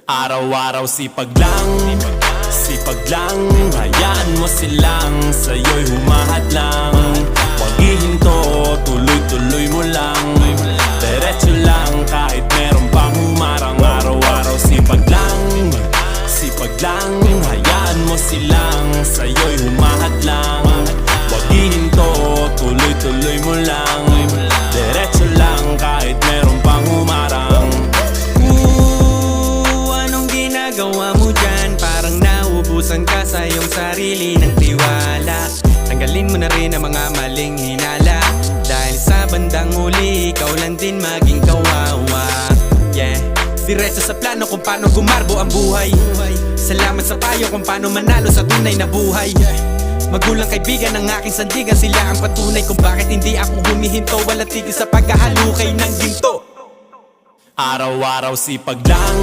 Araw-araw sipag lang, sipag lang. Hayaan mo silang sa'yo'y humahadlang. Huwag ihinto, tuloy-tuloy mo lang. Diretso lang kahit meron pang humarang. Araw-araw sipag lang, sipag lang. Hayaan mo silang sa'yo'y humahadlang. Huwag ihinto, tuloy-tuloy mo lang. Diretso lang kahit meron pang humarang. Anong ginagawa mo dyan? Parang nauubusan ka sa iyong sarili ng tiwala. Tanggalin mo na rin ang mga maling hinala, dahil sa bandang huli ikaw lang din maging kawawa. Yeah, diretso sa plano kung paano gumarbo ang buhay. Salamat sa payo kung paano manalo sa tunay na buhay. Magulang kaibigan ng aking sandigan, sila ang patunay kung bakit hindi ako humihinto. Walang tigil sa paghahalukay ng ginto. Araw-araw sipag lang,